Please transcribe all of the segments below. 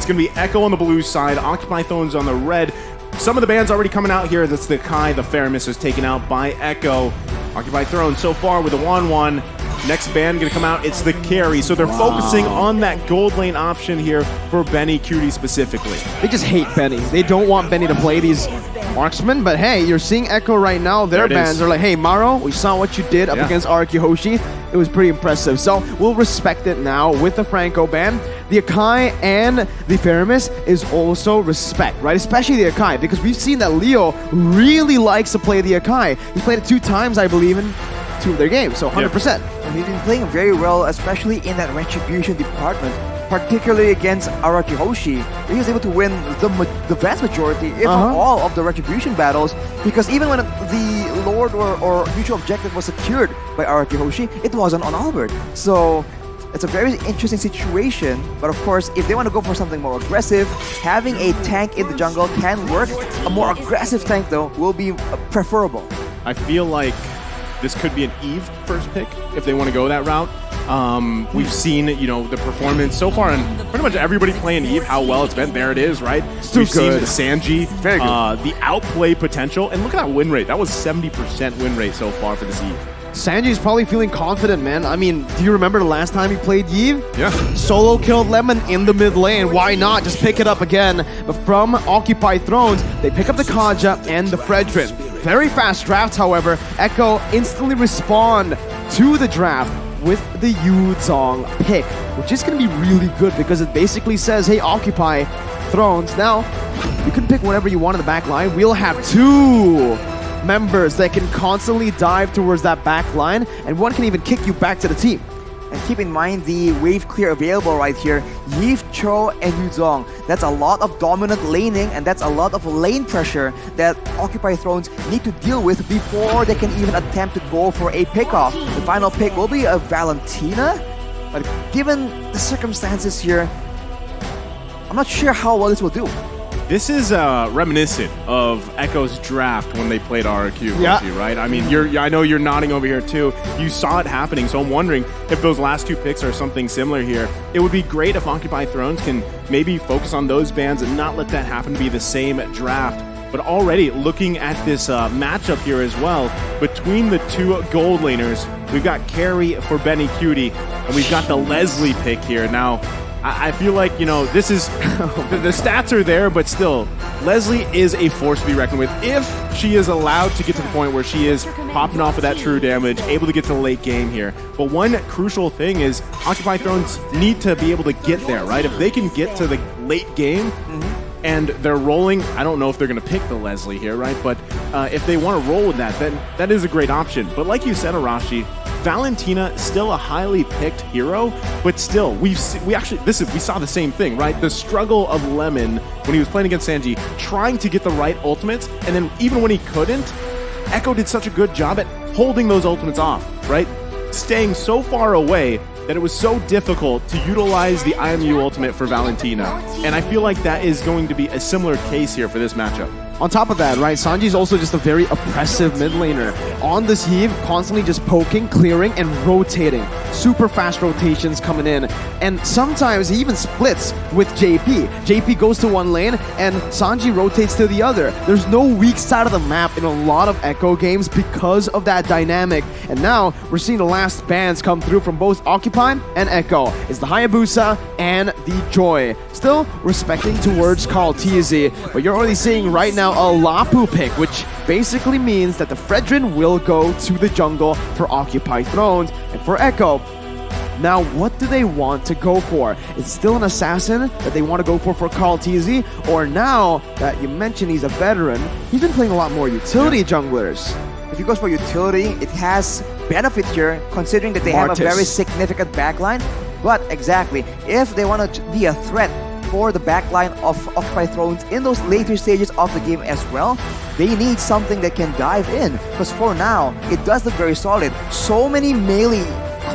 It's going to be Echo on the blue side, Occupy Thrones on the red. Some of the bans already coming out here. That's the Kai, the Faramis is taken out by Echo. Occupy Throne so far with a 1-1. Next ban going to come out, it's the carry. So they're focusing on that gold lane option here for Benny Cutie specifically. They just hate Benny. They don't want Benny to play these marksmen, but hey, you're seeing Echo right now. Their bans are like, hey, Maro, we saw what you did up against Araki Hoshi. It was pretty impressive. So we'll respect it now with the Franco ban. The Akai and the Faramis is also respect, right? Especially the Akai, because we've seen that Leo really likes to play the Akai. He's played it 2 times, I believe, in 2 of their games, so 100%. And he's been playing very well, especially in that retribution department, particularly against Araki Hoshi. He was able to win the vast majority, if not all, of the retribution battles, because even when the Lord or mutual objective was secured by Araki Hoshi, it wasn't on Albert. So it's a very interesting situation, but of course, if they want to go for something more aggressive, having a tank in the jungle can work. A more aggressive tank, though, will be preferable. I feel like this could be an Eve first pick if they want to go that route. We've seen, you know, the performance so far, and pretty much everybody playing Eve, how well it's been. There it is, right? We've seen the Sanji, very good. The outplay potential, and look at that win rate. That was 70% win rate so far for this Eve. Sanji's probably feeling confident, man. I mean, do you remember the last time he played Eve? Yeah. Solo killed Lemon in the mid lane. Why not? Just pick it up again. But from Occupy Thrones, they pick up the Kaja and the Fredrin. Very fast drafts, however. Echo instantly respond to the draft with the Yuzong pick, which is going to be really good because it basically says, hey, Occupy Thrones. Now, you can pick whatever you want in the back line. We'll have 2 members that can constantly dive towards that back line, and one can even kick you back to the team. And keep in mind the wave clear available right here. Yves, Cho, and Yuzong. That's a lot of dominant laning, and that's a lot of lane pressure that Occupy Thrones need to deal with before they can even attempt to go for a pickoff. The final pick will be a Valentina, but given the circumstances here, I'm not sure how well this will do. This is reminiscent of Echo's draft when they played RQ, right? I mean, I know you're nodding over here too. You saw it happening, so I'm wondering if those last 2 picks are something similar here. It would be great if Occupy Thrones can maybe focus on those bans and not let that happen to be the same draft. But already looking at this matchup here as well, between the 2 gold laners, we've got Carry for Benny Cutie, and we've got the Leslie pick here. Now, I feel like, you know, this is, the stats are there, but still, Leslie is a force to be reckoned with if she is allowed to get to the point where she is popping off of that true damage, able to get to the late game here. But one crucial thing is Occupy Thrones need to be able to get there, right? If they can get to the late game and they're rolling, I don't know if they're going to pick the Leslie here, right? But if they want to roll with that, then that is a great option. But like you said, Arashi, Valentina still a highly picked hero, but still we saw the same thing, right? The struggle of Lemon when he was playing against Sanji, trying to get the right ultimates, and then even when he couldn't, Echo did such a good job at holding those ultimates off, right? Staying so far away that it was so difficult to utilize the IMU ultimate for Valentina. And I feel like that is going to be a similar case here for this matchup. On top of that, right, Sanji's also just a very oppressive mid laner. On this heave, constantly just poking, clearing, and rotating. Super fast rotations coming in. And sometimes he even splits with JP. JP goes to one lane, and Sanji rotates to the other. There's no weak side of the map in a lot of Echo games because of that dynamic. And now, we're seeing the last bans come through from both Occupy and Echo. It's the Hayabusa and the Joy. Still respecting towards Carl TZ, but you're already seeing right now a Lapu pick, which basically means that the Fredrin will go to the jungle for Occupy Thrones and for Echo. Now, what do they want to go for? Is it still an assassin that they want to go for Carl TZ? Or now that you mentioned he's a veteran, he's been playing a lot more utility junglers. If he goes for utility, it has benefit here, considering that they have a very significant backline. But exactly, if they want to be a threat for the backline of Occupy Thrones in those later stages of the game as well, they need something that can dive in. Because for now, it does look very solid. So many melee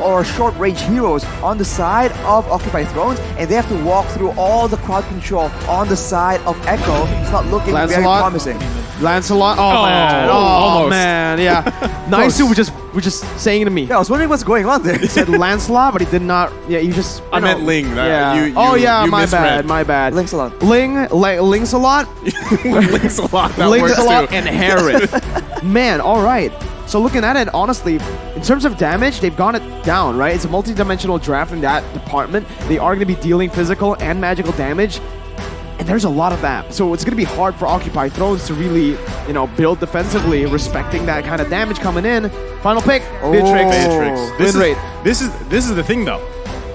or short-range heroes on the side of Occupy Thrones, and they have to walk through all the crowd control on the side of Echo. It's not looking very promising. Lancelot. Almost. Man, yeah. Nice was just saying to me. Yeah, I was wondering what's going on there. He said Lancelot, but he did not. Yeah, you just. I meant Ling. Yeah. You my misread. bad. My bad. Lancelot. Lancelot. Lancelot. That works Lancelot too. and Herod. Man, all right. So looking at it, honestly, in terms of damage, they've gone it down, right? It's a multi-dimensional draft in that department. They are going to be dealing physical and magical damage. And there's a lot of that. So it's going to be hard for Occupy Thrones to really, build defensively, respecting that kind of damage coming in. Final pick, Beatrix. This is the thing, though.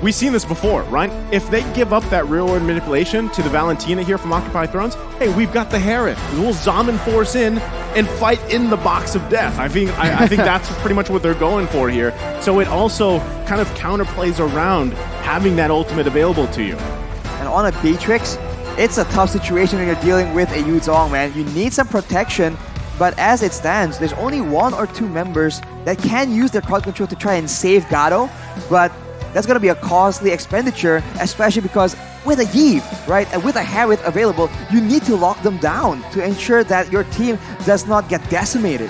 We've seen this before, right? If they give up that real-world manipulation to the Valentina here from Occupy Thrones, hey, we've got the Herod. We'll Zombin force in and fight in the box of death. I think that's pretty much what they're going for here. So it also kind of counterplays around having that ultimate available to you. And on a Beatrix, it's a tough situation when you're dealing with a Yu Zhong, man. You need some protection, but as it stands, there's only 1 or 2 members that can use their crowd control to try and save Gado, but that's going to be a costly expenditure, especially because with a Yve, right, and with a Herod available, you need to lock them down to ensure that your team does not get decimated.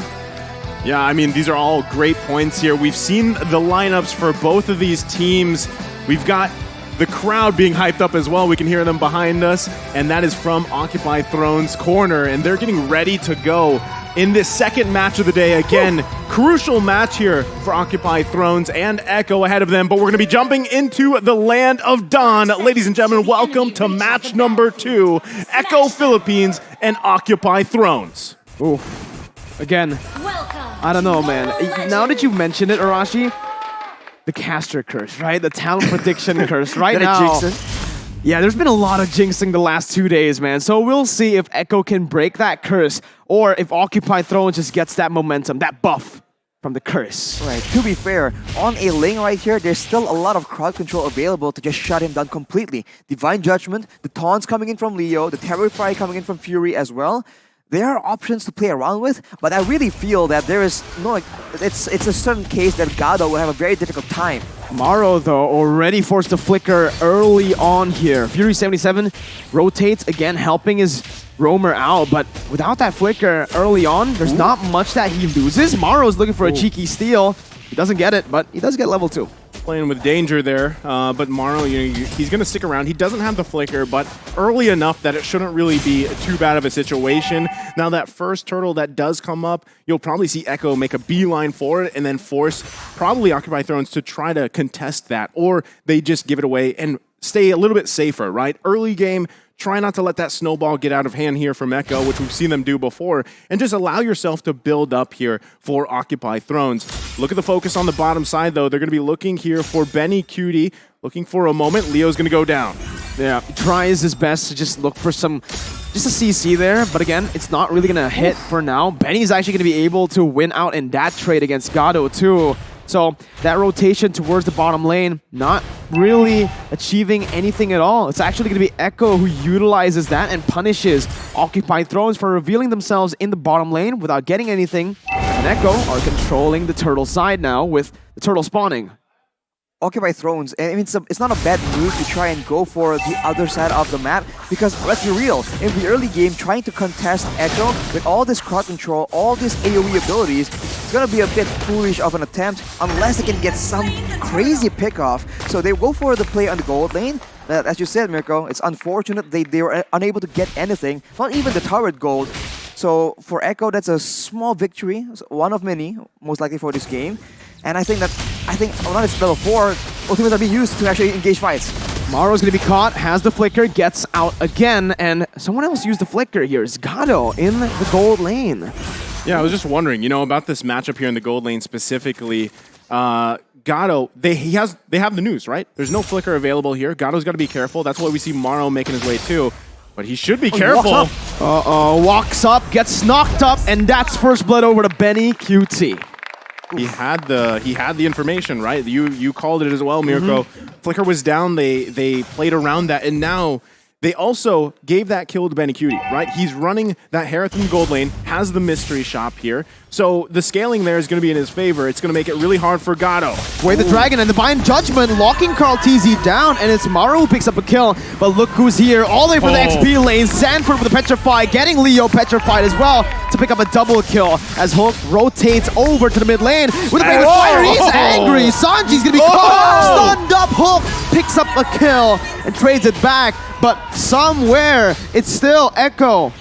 Yeah, I mean, these are all great points here. We've seen the lineups for both of these teams. We've got the crowd being hyped up as well. We can hear them behind us, and that is from Occupy Thrones corner, and they're getting ready to go in this second match of the day. Again, crucial match here for Occupy Thrones and Echo ahead of them, but we're going to be jumping into the land of Dawn. Ladies and gentlemen, welcome to match number 2, Echo Philippines and Occupy Thrones. Ooh. Again, I don't know, man. Now that you mentioned it, Arashi, the caster curse, right? The talent prediction curse right now. Yeah, there's been a lot of jinxing the last 2 days, man. So we'll see if Echo can break that curse or if Occupy Thrones just gets that momentum, that buff from the curse. Right, to be fair, on a Ling right here, there's still a lot of crowd control available to just shut him down completely. Divine Judgment, the taunts coming in from Leo, the Terrify coming in from Fury as well. There are options to play around with, but I really feel that there is no, it's a certain case that Gado will have a very difficult time. Maro, though, already forced to flicker early on here. Fury 77 rotates, again, helping his roamer out, but without that flicker early on, there's not much that he loses. Maro's looking for a cheeky steal. He doesn't get it, but he does get level 2. Playing with danger there, but Maro, he's going to stick around. He doesn't have the flicker, but early enough that it shouldn't really be too bad of a situation. Now that first turtle that does come up, you'll probably see Echo make a beeline for it and then force probably Occupy Thrones to try to contest that, or they just give it away and stay a little bit safer, right? Early game, try not to let that snowball get out of hand here from Echo, which we've seen them do before, and just allow yourself to build up here for Occupy Thrones. Look at the focus on the bottom side, though. They're going to be looking here for Benny Cutie, looking for a moment. Leo's going to go down. Yeah, he tries his best to just look for just a CC there, but again, it's not really going to hit for now. Benny's actually going to be able to win out in that trade against Gado, too. So that rotation towards the bottom lane, not really achieving anything at all. It's actually going to be Echo who utilizes that and punishes Occupy Thrones for revealing themselves in the bottom lane without getting anything. And Echo are controlling the turtle side now with the turtle spawning. Occupy Thrones, I mean, it's not a bad move to try and go for the other side of the map, because let's be real, in the early game, trying to contest Echo with all this crowd control, all these AoE abilities, it's gonna be a bit foolish of an attempt unless they can get some crazy pick-off. So they go for the play on the gold lane. As you said, Mirko, it's unfortunate they were unable to get anything, not even the turret gold. So for Echo, that's a small victory, one of many, most likely for this game. And I think now it's level 4, ultimates are being used to actually engage fights. Maro's going to be caught, has the flicker, gets out again, and someone else used the flicker here. It's Gado in the gold lane. Yeah, I was just wondering, about this matchup here in the gold lane specifically. Gado, they have the news, right? There's no flicker available here. Gado's got to be careful. That's why we see Maro making his way too. But he should be careful. Uh-oh, walks up, gets knocked up, and that's first blood over to Benny QT. He had the information, right? You called it as well, Mirko. Flicker was down. They played around that, and now They also gave that kill to Benny Cutie, right? He's running that Herathon gold lane, has the mystery shop here. So the scaling there is going to be in his favor. It's going to make it really hard for Gato. Way the Dragon and Divine Judgment locking Carl TZ down, and it's Maru who picks up a kill. But look who's here, all the way from the XP lane. Sanford with the Petrify, getting Leo petrified as well to pick up a double kill as Hulk rotates over to the mid lane with a Raven Fire. He's angry. Sanji's going to be caught. Stunned up. Hulk picks up a kill and trades it back. But somewhere, it's still Echo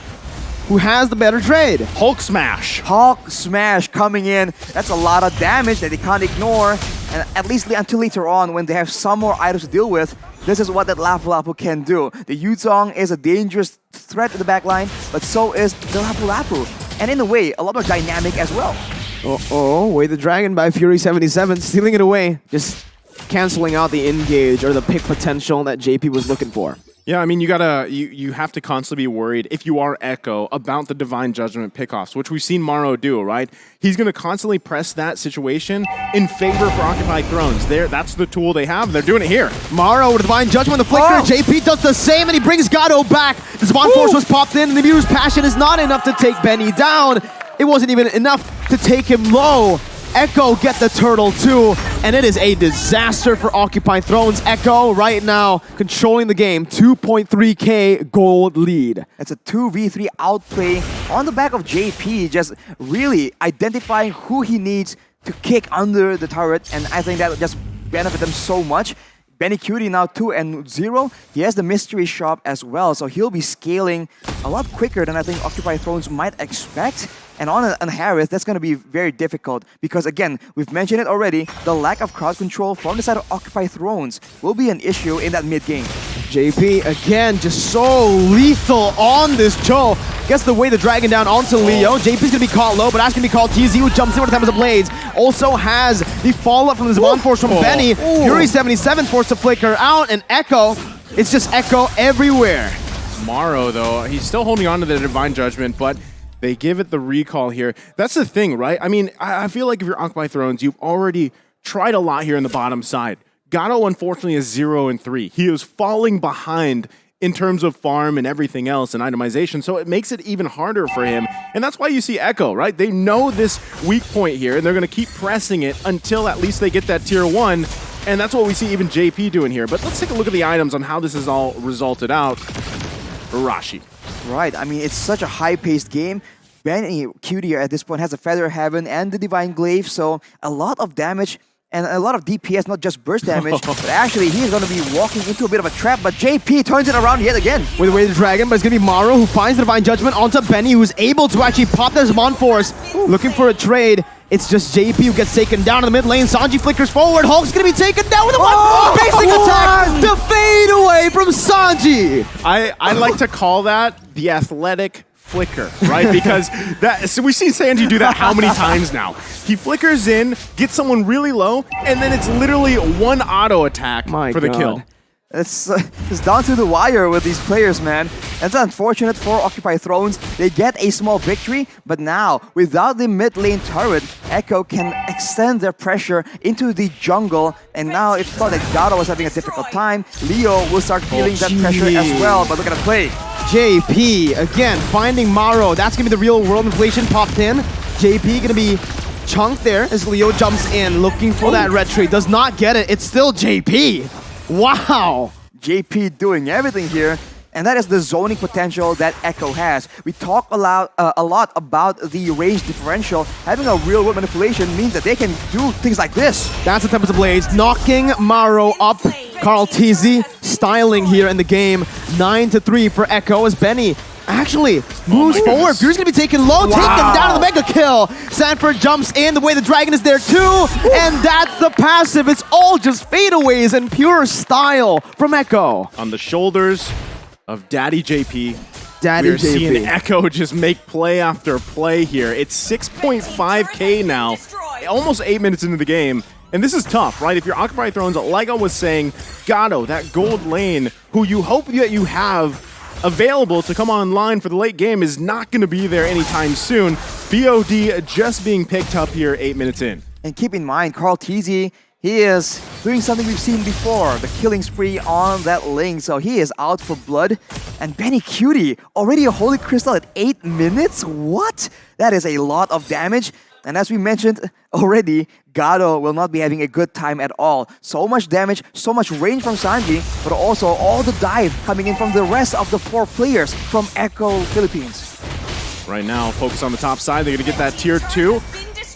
who has the better trade. Hulk smash. Hulk smash coming in. That's a lot of damage that they can't ignore. And at least until later on, when they have some more items to deal with, this is what that Lapu Lapu can do. The Yuzong is a dangerous threat to the backline, but so is the Lapu Lapu. And in a way, a lot more dynamic as well. Way the Dragon by Fury77, stealing it away. Just canceling out the engage or the pick potential that JP was looking for. Yeah, I mean, you have to constantly be worried if you are Echo about the Divine Judgment pickoffs, which we've seen Maro do, right? He's going to constantly press that situation in favor for Occupied Thrones. That's the tool they have. They're doing it here. Maro with Divine Judgment, the Flicker. JP does the same, and he brings Gato back. The Spawn Force was popped in, and the Muir's Passion is not enough to take Benny down. It wasn't even enough to take him low. Echo get the turtle too, and it is a disaster for Occupying Thrones. Echo right now controlling the game, 2.3k gold lead. It's a 2v3 outplay on the back of JP, just really identifying who he needs to kick under the turret, and I think that would just benefit them so much. Benny Cutie now 2-0. He has the mystery shop as well, so he'll be scaling a lot quicker than I think Occupy Thrones might expect. And on Harith, that's going to be very difficult because, again, we've mentioned it already, the lack of crowd control from the side of Occupy Thrones will be an issue in that mid game. JP, again, just so lethal on this Cho. Gets the way the Dragon down onto Leo. JP's going to be caught low, but that's going to be called TZ, who jumps in with the Tempest of Blades. Also has the follow-up from the Spawn Force from Benny. Fury77 forced to flicker out, and Echo, it's just Echo everywhere. Maro, though, he's still holding on to the Divine Judgment, but they give it the recall here. That's the thing, right? I mean, I feel like if you're Occupy Thrones, you've already tried a lot here in the bottom side. Gato, unfortunately, is 0-3. He is falling behind in terms of farm and everything else and itemization, so it makes it even harder for him. And that's why you see Echo, right? They know this weak point here, and they're going to keep pressing it until at least they get that tier 1. And that's what we see even JP doing here. But let's take a look at the items on how this is all resulted out for Rashi. Right, I mean, it's such a high-paced game. Benny Cutie at this point has a Feather Heaven and the Divine Glaive, so a lot of damage and a lot of DPS, not just burst damage, but actually he's going to be walking into a bit of a trap, but JP turns it around yet again. With the way the Dragon, but it's going to be Maru who finds the Divine Judgment onto Benny, who's able to actually pop their Spawn Force, looking for a trade. It's just JP who gets taken down in the mid lane. Sanji flickers forward. Hulk's going to be taken down with a basic attack. The fade away from Sanji. I like to call that the athletic flicker, right? Because so we've seen Sanji do that how many times now? He flickers in, gets someone really low, and then it's literally one auto attack for the kill. It's down to the wire with these players, man. It's unfortunate for Occupy Thrones. They get a small victory, but now, without the mid lane turret, Echo can extend their pressure into the jungle. And now it thought that Gato was having a difficult time. Leo will start feeling that pressure as well, but look at the play. JP, again, finding Maro. That's going to be the real world inflation popped in. JP going to be chunked there as Leo jumps in, looking for that red tree. Does not get it. It's still JP. Wow! JP doing everything here, and that is the zoning potential that Echo has. We talk a lot about the range differential. Having a real-world manipulation means that they can do things like this. That's the Tempest of Blades, knocking Maro up. Carl TZ styling here in the game. 9-3 for Echo as Benny actually moves forward. Fury's gonna be taken low, taken down to the mega kill. Sanford jumps in, the way the Dragon is there too, and that's the passive. It's all just fadeaways and pure style from Echo. On the shoulders of Daddy JP, Daddy we're JP. seeing Echo just make play after play here. It's 6.5k now, almost 8 minutes into the game. And this is tough, right? If you're Occupy Thrones, like I was saying, Gato, that gold lane, who you hope that you have available to come online for the late game, is not going to be there anytime soon. BOD just being picked up here 8 minutes in. And keep in mind, Carl TZ He is doing something we've seen before, the killing spree on that Link. So he is out for blood. And Benny Cutie, already a Holy Crystal at 8 minutes? What? That is a lot of damage. And as we mentioned already, Gado will not be having a good time at all. So much damage, so much range from Sanji, but also all the dive coming in from the rest of the 4 players from Echo Philippines. Right now, focus on the top side. They're going to get that tier 2.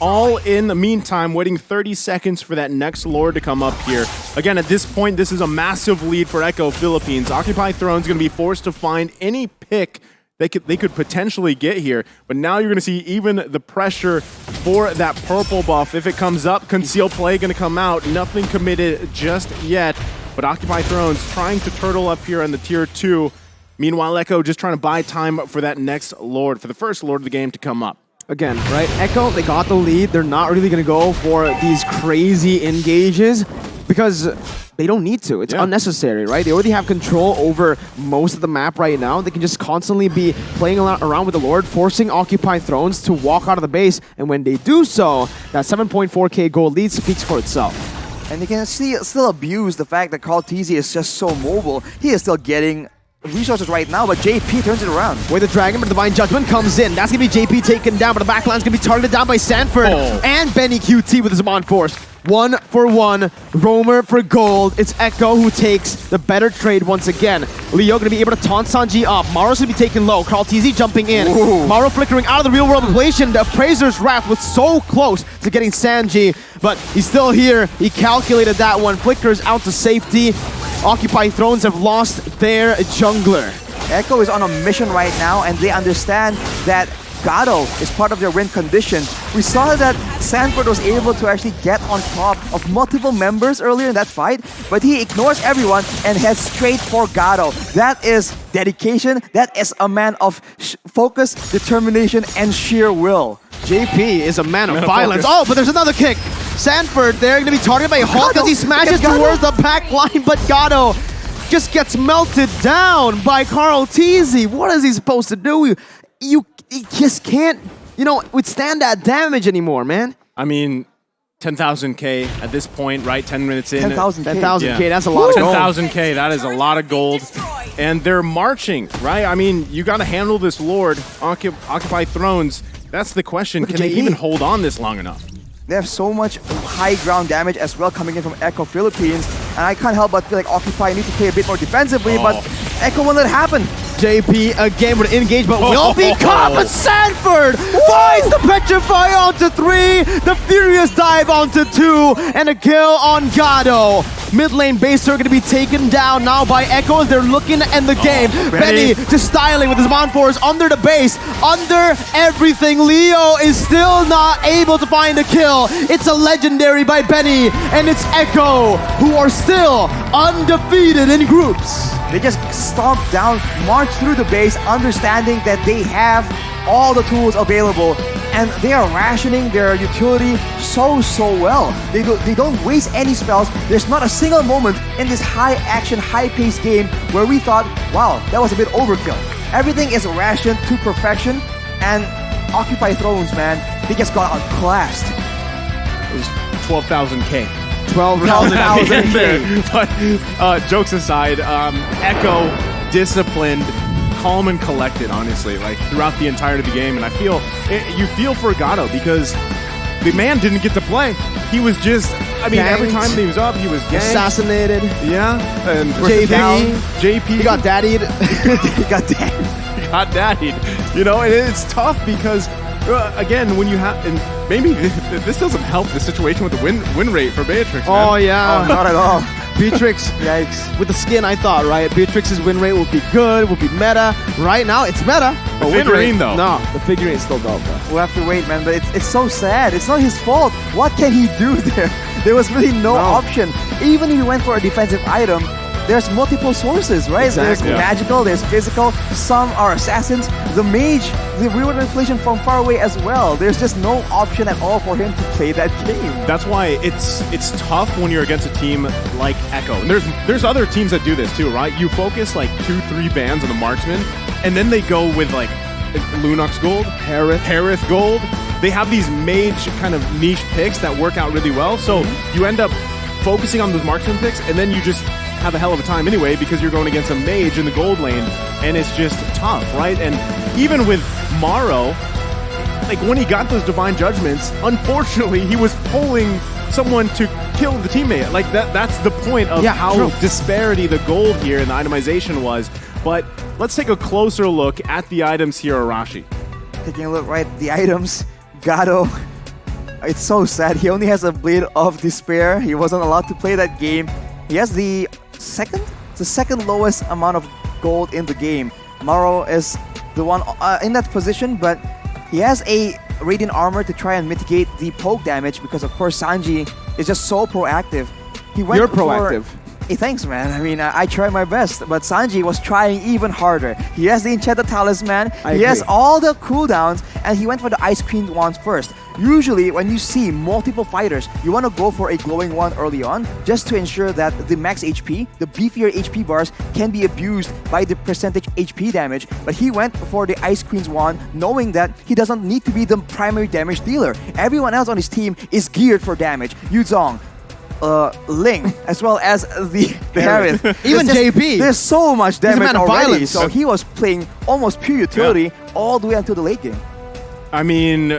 All in the meantime, waiting 30 seconds for that next Lord to come up here. Again, at this point, this is a massive lead for Echo Philippines. Occupy Throne's going to be forced to find any pick they could potentially get here. But now you're going to see even the pressure for that purple buff. If it comes up, Conceal Play going to come out. Nothing committed just yet. But Occupy Throne's trying to turtle up here on the tier 2. Meanwhile, Echo just trying to buy time for that next Lord, for the first Lord of the game to come up. Again, right? Echo, they got the lead. They're not really going to go for these crazy engages because they don't need to. It's unnecessary, right? They already have control over most of the map right now. They can just constantly be playing around with the Lord, forcing Occupy Thrones to walk out of the base. And when they do so, that 7.4k gold lead speaks for itself. And you can still abuse the fact that Carl Tizzy is just so mobile. He is still getting resources right now, but JP turns it around. Where the Dragon, but Divine Judgment comes in. That's going to be JP taken down, but the backline's going to be targeted down by Sanford and Benny QT with his Amon Force. 1-for-1, Roamer for gold. It's Echo who takes the better trade once again. Leo going to be able to taunt Sanji up. Maro's going to be taken low. Carl TZ jumping in. Ooh. Maro flickering out of the real world equation. The Appraiser's Wrath was so close to getting Sanji, but he's still here. He calculated that one. Flickers out to safety. Occupy Thrones have lost their jungler. Echo is on a mission right now, and they understand that Gado is part of their win condition. We saw that Sanford was able to actually get on top of multiple members earlier in that fight, but he ignores everyone and heads straight for Gado. That is dedication. That is a man of focus, determination, and sheer will. JP is a man of violence. Oh, but there's another kick. Sanford, they're going to be targeted by Hulk as he smashes towards the back line, but Gado just gets melted down by Carl TZ. What is he supposed to do? He just can't, withstand that damage anymore, man. I mean, 10,000k at this point, right? 10 minutes in. 10,000k, that's a lot of gold. 10,000k, that is a lot of gold. And they're marching, right? I mean, you got to handle this Lord, Occupy Thrones. That's the question. Can they even hold on this long enough? They have so much high ground damage as well coming in from Echo Philippines. And I can't help but feel like Occupy need to play a bit more defensively, but Echo won't let it happen. JP again with an engage, but will be caught. But Sanford finds the Petrify onto 3, the Furious Dive onto 2, and a kill on Gado. Mid lane base are going to be taken down now by Echo as they're looking to end the game. Benny just styling with his Mon Force under the base, under everything. Leo is still not able to find a kill. It's a legendary by Benny, and it's Echo who are still undefeated in groups. They just stomp down, march through the base, understanding that they have all the tools available, and they are rationing their utility so well. They don't waste any spells. There's not a single moment in this high-action, high-paced game where we thought, wow, that was a bit overkill. Everything is rationed to perfection, and Occupy Thrones, man, they just got outclassed. It was 12,000k. 12,000. But jokes aside, Echo disciplined, calm and collected, honestly, like throughout the entirety of the game. And I feel you feel for Gado because the man didn't get to play. He was just, every time he was up, he was ganked. Assassinated. Yeah. And JP. He got daddied. He got daddied. He got daddied. And it's tough because again, when you have, and maybe this doesn't help the situation with the win rate for Beatrix. Man. Oh yeah, not at all. Beatrix, yikes. With the skin, I thought, right? Beatrix's win rate would be good, would be meta. Right now, it's meta. The figurine, though. No, the figurine is still dope, though. We'll have to wait, man. But it's so sad. It's not his fault. What can he do there? There was really no option. Even if he went for a defensive item, there's multiple sources, right? Exactly. There's magical, there's physical, some are assassins. The mage, the reward inflation from far away as well. There's just no option at all for him to play that game. That's why it's tough when you're against a team like Echo. And there's other teams that do this too, right? You focus like 2-3 bands on the marksman, and then they go with like Lunox Gold, Harith Gold. They have these mage kind of niche picks that work out really well. So you end up focusing on those marksman picks, and then you just have a hell of a time anyway because you're going against a mage in the gold lane, and it's just tough, right? And even with Maro, like when he got those divine judgments, unfortunately he was pulling someone to kill the teammate. Like that's the point of how disparity the gold here and the itemization was. But let's take a closer look at the items here, Arashi. Taking a look right, the items, Gato, it's so sad. He only has a Blade of Despair. He wasn't allowed to play that game. He has the second lowest amount of gold in the game. Maro is the one in that position, but he has a Radiant Armor to try and mitigate the poke damage because, of course, Sanji is just so proactive. You're proactive. Hey, thanks, man. I mean, I tried my best, but Sanji was trying even harder. He has the Enchanted Talisman, he has all the cooldowns, and he went for the Ice Queen wands first. Usually, when you see multiple fighters, you want to go for a glowing one early on, just to ensure that the max HP, the beefier HP bars, can be abused by the percentage HP damage. But he went for the Ice Queen's wand, knowing that he doesn't need to be the primary damage dealer. Everyone else on his team is geared for damage. Yuzong, Ling, as well as the Harith. Even JP. There's so much damage already. Violence. So he was playing almost pure utility all the way until the late game. I mean,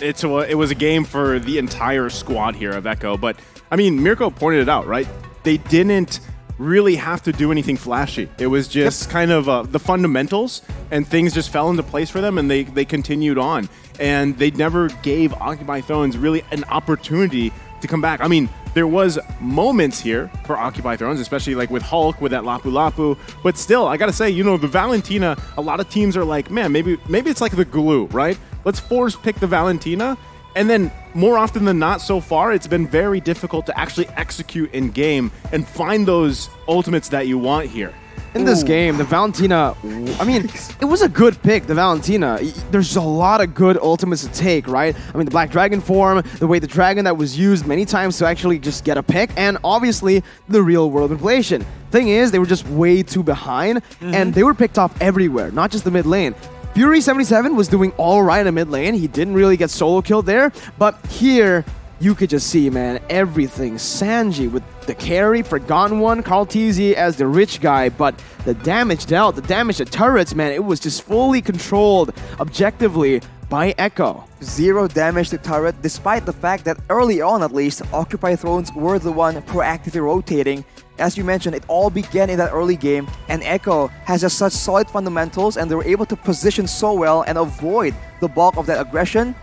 it was a game for the entire squad here of Echo. But, I mean, Mirko pointed it out, right? They didn't really have to do anything flashy. It was just kind of the fundamentals, and things just fell into place for them, and they continued on. And they never gave Occupy Thrones really an opportunity to come back. I mean, there was moments here for Occupy Thrones, especially like with Hulk, with that Lapu Lapu. But still, I gotta say, you know, the Valentina, a lot of teams are like, man, maybe it's like the glue, right? Let's force pick the Valentina. And then more often than not so far, it's been very difficult to actually execute in game and find those ultimates that you want here. In this game, the Valentina, I mean, it was a good pick, the Valentina. There's a lot of good ultimates to take, right? I mean, the Black Dragon form, the way the dragon that was used many times to actually just get a pick, and obviously the real world inflation. Thing is, they were just way too behind, and they were picked off everywhere, not just the mid lane. Fury 77 was doing all right in mid lane. He didn't really get solo killed there, but here, you could just see, man, everything. Sanji with the carry, Forgotten One, Carl TZ as the rich guy, but the damage dealt, the damage to turrets, man, it was just fully controlled objectively by Echo. 0 damage to turret, despite the fact that early on at least, Occupy Thrones were the one proactively rotating. As you mentioned, it all began in that early game, and Echo has just such solid fundamentals, and they were able to position so well and avoid the bulk of that aggression.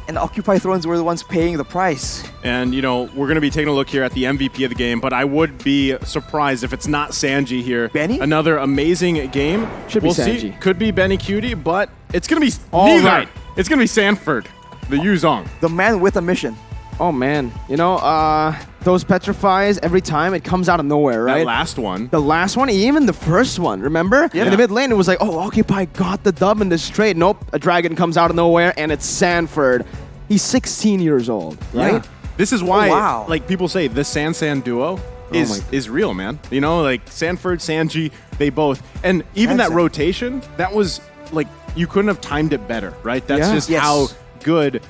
And Occupy Thrones were the ones paying the price. And, you know, we're going to be taking a look here at the MVP of the game, but I would be surprised if it's not Sanji here. Benny? Another amazing game. Should be Sanji. See. Could be Benny Cutie, but it's going to be All neither. right. It's going to be Sanford, the Yuzong. The man with a mission. Oh, man. You know, those petrifies, every time it comes out of nowhere, right? That last one. The last one, even the first one, remember? Yeah. In the mid lane, it was like, oh, Occupy got the dub in this trade. Nope, a dragon comes out of nowhere, and it's Sanford. He's 16 years old, right? Yeah. This is why, wow. like people say, the San duo is real, man. You know, like Sanford, Sanji, they both. And even that rotation, that was like, you couldn't have timed it better, right? That's just how good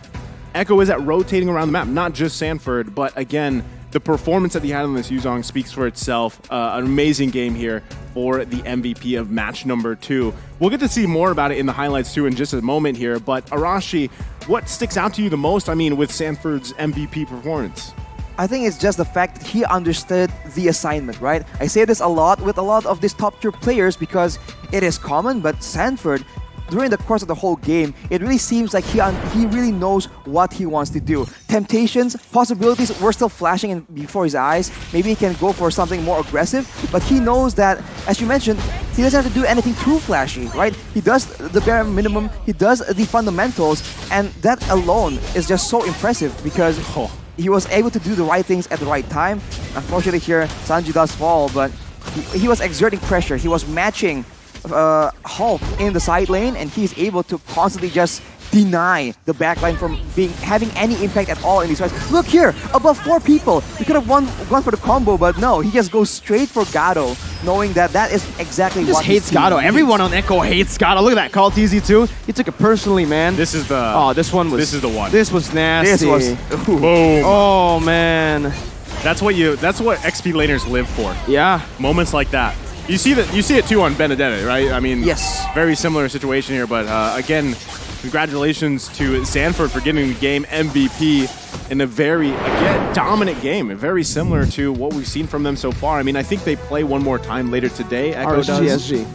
Echo is at rotating around the map. Not just Sanford, but again, the performance that he had on this Yuzong speaks for itself. An amazing game here for the MVP of match number 2. We'll get to see more about it in the highlights too in just a moment here, but Arashi, what sticks out to you the most, I mean, with Sanford's MVP performance? I think it's just the fact that he understood the assignment, right? I say this a lot with a lot of these top tier players because it is common, but Sanford, during the course of the whole game, it really seems like he really knows what he wants to do. Temptations, possibilities were still flashing before his eyes. Maybe he can go for something more aggressive, but he knows that, as you mentioned, he doesn't have to do anything too flashy, right? He does the bare minimum, he does the fundamentals, and that alone is just so impressive because he was able to do the right things at the right time. Unfortunately here, Sanji does fall, but he was exerting pressure. He was matching Hulk in the side lane, and he's able to constantly just deny the backline from having any impact at all in these fights. Look here, above 4 people. He could have gone for the combo, but no, he just goes straight for Gato, knowing that is exactly what he hates Gato. Everyone on Echo hates Gato. Look at that, Call TZ too. He took it personally, man. This is the. This one was. This is the one. This was nasty. This was. Boom. Oh man. That's what XP laners live for. Yeah. Moments like that. You see it too on Benedetta, right? I mean, yes, very similar situation here. But again, congratulations to Zanford for getting the game MVP in a very, again, dominant game. Very similar to what we've seen from them so far. I mean, I think they play one more time later today. Echo does. RSGSG.